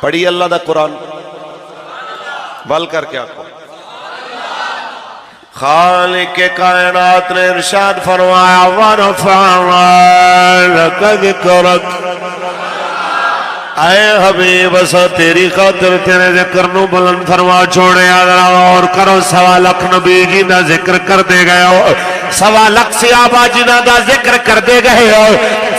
پڑھی اللہ دا قرآن بل کر کے آکو خالق کائنات نے ارشاد فرمایا وَرَفَعْنَا لَكَ ذِكْرَكَ اے حبیب اسا تیری خاطر تیرے ذکر نو بلند فرما چھوڑے اور کرو 1.25 لاکھ نبی جی دا ذکر کر دے گئے ہو 1.25 لاکھ صحابہ جنہ دا ذکر کر دے گئے ہو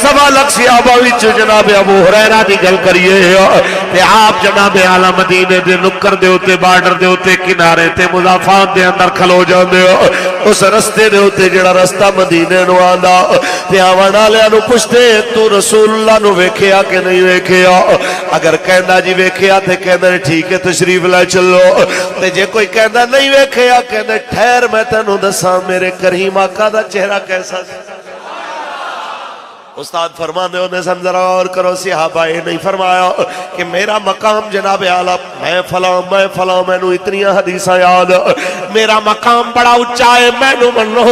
1.25 لاکھ صحابہ وچ جناب ابو ہریرہ دی گل کریے ہو تے آپ جناب اعلی مدینے دے نکر دے ہوتے بارڈر دے ہوتے کنارے تے مضافات دے اندر کھلو جاندے ہو اس رستے دے ہوتے جڑا رستہ مدینے نو آندا تے آوان والےاں نو پوچھتے تو رسول اللہ نو ویکھیا کہ نہیں ویکھیا اگر کہندا جی ویکھیا تے کہندا ٹھیک ہے تشریف لے چلو تے جے کوئی کہندا نہیں ویکھیا کہندا ٹھہر میں تینوں دساں میرے کریم آقا دا چہرہ کیسا سی استاد فرمانے ہونے سمجھا اور کرو صحابہ یہ نہیں فرمایا کہ میرا مقام جناب اعلیٰ میں فلاں میں نو اتنی حدیثاں یاد میرا مقام بڑا اچھا ہے میں نو منو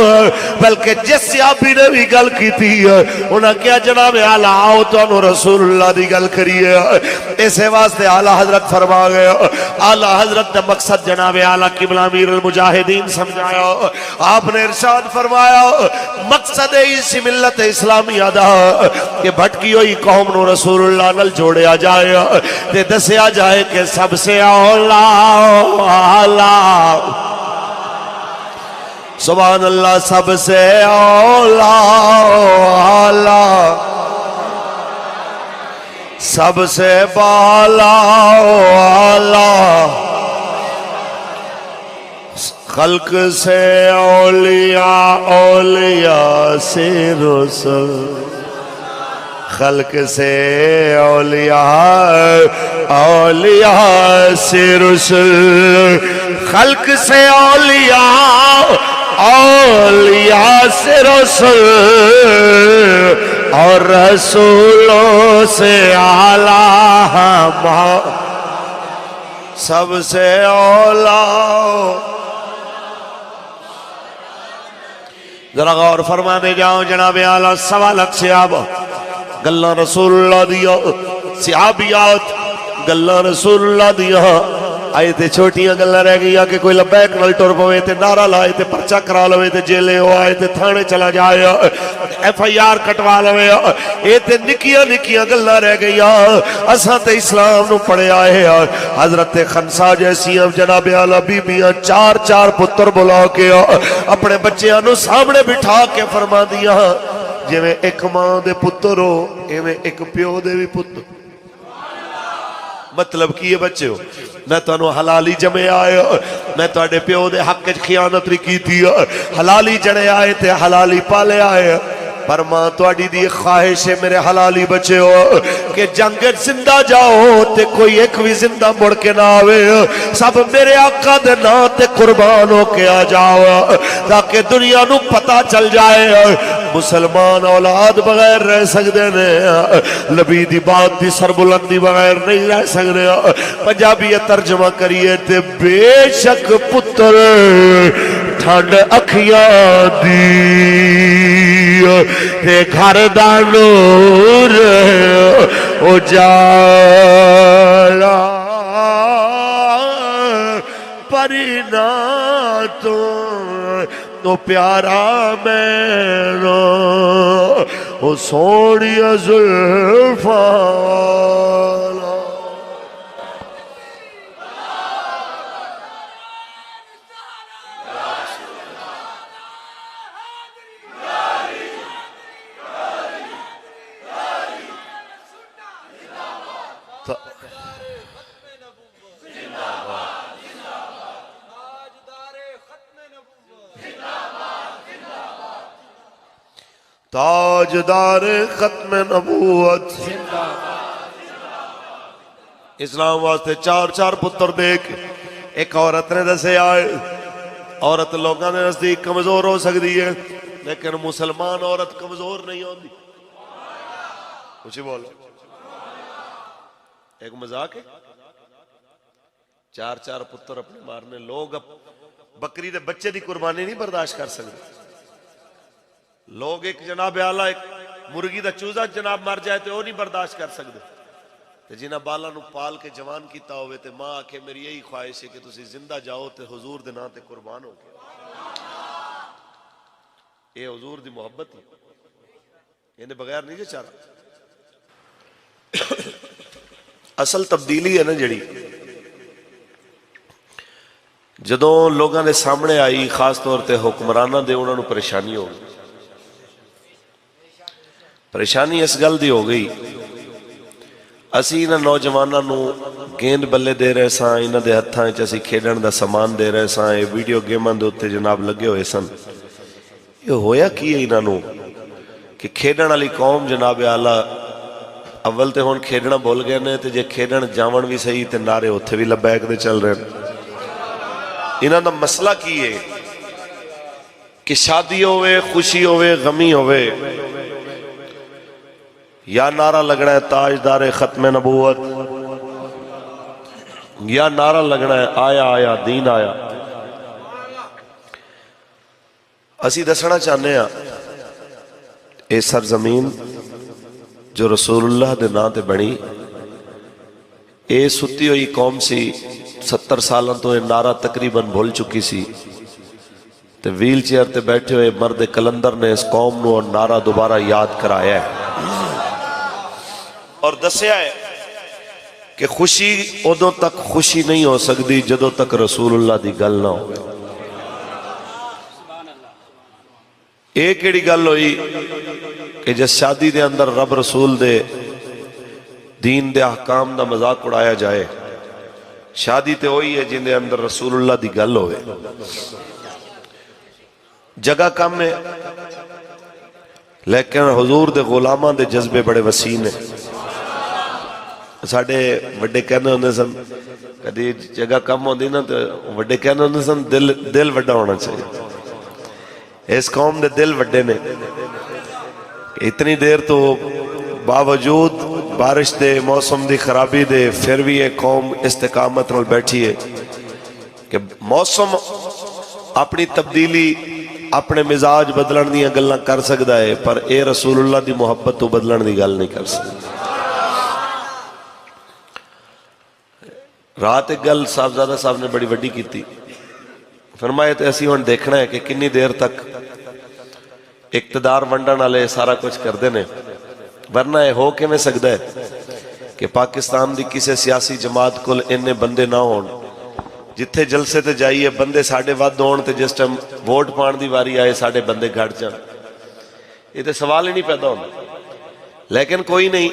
بلکہ جس صحابی نے بھی گل کی تھی انہاں کیا جناب اعلیٰ آؤ تو انہوں رسول اللہ دی گل کریے اسے واسطے اعلیٰ حضرت فرما گئے اعلیٰ حضرت نے مقصد جناب اعلیٰ قبلہ امیر المجاہدین سمجھایا آپ نے ارشاد فرمایا مقصد اس ملت اسلامی ادا کہ بھٹکی ہوئی قوم نو رسول اللہ نل جوڑیا جائے تے دسیا جائے کہ سب سے اولا سبحان اللہ سب سے اولا سب سے بالا خلق سے اولیاء اولیاء سے رسل خلق سے اولیاء اولیاء سے رسل خلق سے اولیاء اولیاء سے رسل اور رسولوں سے اعلیٰ سب سے اولا ذرا غور فرمانے جاؤ جناب اعلیٰ 1.25 لاکھ صحابہ گلہ رسول اللہ دیا صحابیات گلہ رسول اللہ دیا آئے تے چھوٹیاں گلہ رہ گیا کہ کوئی لبیک نل ٹور پوے تے نعرہ لائے تے پرچہ کرا لوے تے جیلے ہو آئے تے تھانے چلا جائے ایف آئی آر کٹوا لوے اے تے نکیاں گلہ رہ گیا اساں تے اسلام نو پڑے آئے حضرت خنسا جیسی جناب اعلیٰ بی بیاں 4 پتر بلا کے اپنے بچیاں نو سامنے بٹھا کے فرما دیا جی میں ایک ماں دے پتر ہو ایویں ایک پیو دے بھی پتر مطلب کیے بچے ہو میں تو انہوں حلالی جمعے آئے میں تو اڈے پیو دے حق خیانت رکی تھی حلالی جڑے آئے تھے حلالی پالے آئے پر ماں تو اڈی دی خواہش ہے میرے حلالی بچے ہو کہ جنگ زندہ جاؤ تے کوئی ایک بھی زندہ مڑ کے نہ آوے سب میرے آقا دے نا تے قربان ہو کے آ جاؤ تاکہ دنیا نو پتا چل جائے مسلمان اولاد بغیر رہ سکتے نے نبی دی بات دی سربلندی بغیر نہیں رہ سکتے پنجابی ترجمہ کریے تے بے شک پتر ٹھنڈ اکھیاں دی تے گھر دا نور اجالا پرینا تو پیارا میرا او سوڑی زلفاں تاجدار ختم نبوت اسلام واسطے 4 پتر دیکھ ایک عورت نے دسے آئے عورت لوگاں نے نزدیک کمزور ہو سکتی ہے لیکن مسلمان عورت کمزور نہیں ہوتی کچھ بولو ایک مذاق ہے 4 پتر اپنے مارنے لوگ بکری دے بچے دی قربانی نہیں برداشت کر سکتے لوگ ایک جناب اعلیٰ ایک مرغی دا چوزہ جناب مر جائے تو وہ نہیں برداشت کر سکتے تے جنہ بالا نو پال کے جوان کیتا ہوئے تے ماں آکھے میری یہی خواہش ہے کہ تسی زندہ جاؤ تے حضور دے نام تے قربان ہو گئے. اے حضور دی محبت ہے، انہیں بغیر نہیں جے چارہ. اصل تبدیلی ہے نا جڑی جدوں لوگاں دے سامنے آئی، خاص طور تے حکمرانہ دے انہوں نے پریشانی ہو گئی. پریشانی اس گل دی ہو گئی، اسی انہاں نوجواناں نو گیند بلے دے رہے ساں، انہاں دے ہتھاں وچ اسی کھیڈن دا سامان دے رہے ساں، اے ویڈیو گیماں دے اوتے جناب لگے ہوئے سن. یہ ہویا کی ہے انہاں نو کہ کھیڈن والی قوم جناب اعلیٰ اول تے ہون کھیڈنا بھول گئے نے، تے جے کھیڈن جاون بھی صحیح تے نعرے اوتھے بھی لبیک دے چل رہے ہیں. انہاں دا مسئلہ کی ہے کہ شادی ہوئے، خوشی ہوئے، غمی ہوئے، یا نعرہ لگنا ہے تاجدار ختم نبوت، یا نعرہ لگنا ہے آیا آیا دین آیا. اسی دسنا چاہنے ہیں اے سرزمین جو رسول اللہ دے نام تے بنی، اے ستی ہوئی قوم سی. 70 سالوں تو اے نعرہ تقریباً بھول چکی سی، تے ویل چیئر تے بیٹھے ہوئے مرد کلندر نے اس قوم نو اور نعرہ دوبارہ یاد کرایا ہے اور دسیا ہے کہ خوشی ادوں تک خوشی نہیں ہو سکتی جدوں تک رسول اللہ دی گل نہ ہو. ایک کیڑی گل ہوئی کہ جس شادی دے اندر رب رسول دے دین دے احکام دا مذاق اڑایا جائے، شادی تے ہوئی ہے جن دے اندر رسول اللہ دی گل ہوئے. جگہ کم ہے لیکن حضور دے غلاماں دے جذبے بڑے وسیع ہیں. ساڑھے وڈے کہنے ہوندے سن کدی جگہ کم ہوندی نا تو وڈے کہنے ہوندے سن دل وڈا ہونا چاہیے. اس قوم دے دل وڈے نے. اتنی دیر تو باوجود بارش دے موسم دی خرابی دے پھر بھی یہ قوم استقامت نال بیٹھی ہے کہ موسم اپنی تبدیلی اپنے مزاج بدلن دیاں گلاں کر سکتا ہے، پر اے رسول اللہ دی محبت تو بدلن دی گل نہیں کر سکتا. رات ایک گل صاحبزادہ صاحب نے بڑی وڈی کی تھی، فرمائے تے اسی ہن دیکھنا ہے کہ کنی دیر تک اقتدار ونڈن والے سارا کچھ کر دینے، ورنہ یہ ہو کے میں سکتا ہے کہ پاکستان دی کسی سیاسی جماعت کل انہیں بندے نہ ہون، جتھے جلسے تے جائیے بندے ساڑھے ود ہون تے جس ٹائم ووٹ پان دی واری آئے ساڑھے بندے گھٹ جان. یہ تے سوال ہی نہیں پیدا ہونا. لیکن کوئی نہیں،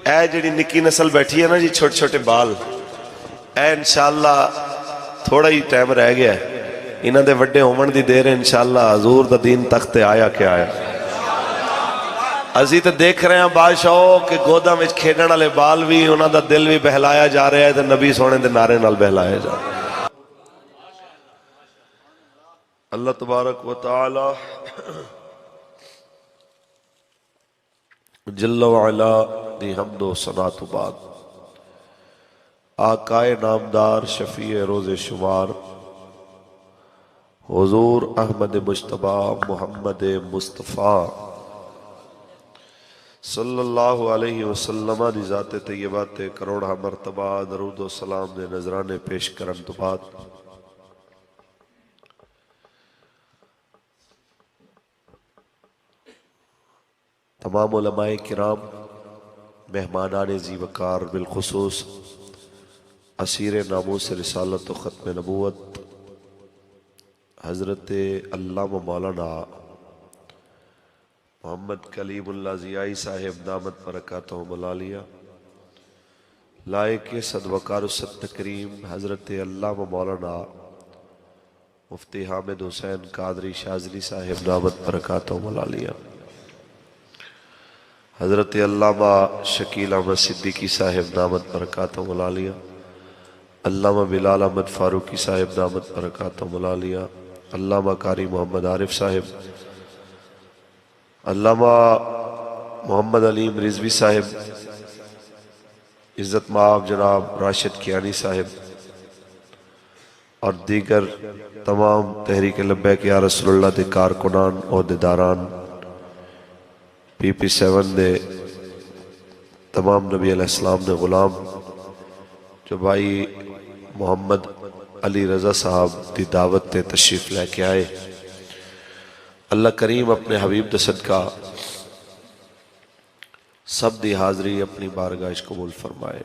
اے جڑی نکی نسل بیٹھی ہے نا جی، چھوٹے چھوٹے بال، اے انشاءاللہ تھوڑا ہی ٹائم رہ گیا ہے، انہاں دے وڈے ہومن دی دیر ہے انشاءاللہ حضور دا دین تخت آیا کیا آیا. ازی تے دیکھ رہے ہیں بادشاہوں کہ گوداں وچ کھیڈن والے بال بھی انہاں دا دل بھی بہلایا جا رہا ہے تے نبی سونے دے نعرے نال بہلایا جا رہا ہے. اللہ تبارک و تعالی جل وعلا دی حمد و ثنا تو بعد آقائے نامدار شفیع روز شمار حضور احمد مجتبی محمد مصطفیٰ صلی اللہ علیہ وسلم دی ذات طیبات کروڑا مرتبہ درود و سلام دے نظرانے پیش کرن تو بعد تمام علماء کرام، مہمانان ذی وقار، بالخصوص اسیر ناموس رسالت و ختم نبوت حضرت علامہ مولانا محمد کلیم اللہ ضیائی صاحب دامت برکاتہم العالیہ، لائق صدوقار الصد تکریم حضرت علامہ مولانا مفتی حامد حسین قادری شاذلی صاحب دامت برکاتہم العالیہ، حضرت علامہ شکیل احمد صدیقی صاحب دامت برکاتہم العالیہ، علامہ بلال احمد فاروقی صاحب دامت برکاتہم العالیہ، علامہ قاری محمد عارف صاحب، علامہ محمد علیم رضوی صاحب، عزت مآب جناب راشد کیانی صاحب اور دیگر تمام تحریک لبیک یا رسول اللہ دے کارکنان عہدیداران، پی پی 7 دے تمام نبی علیہ السلام نے غلام جو بھائی محمد علی رضا صاحب دی دعوت تے تشریف لے کے آئے، اللہ کریم اپنے حبیب دے صدقہ سب دی حاضری اپنی بارگاہ قبول فرمائے۔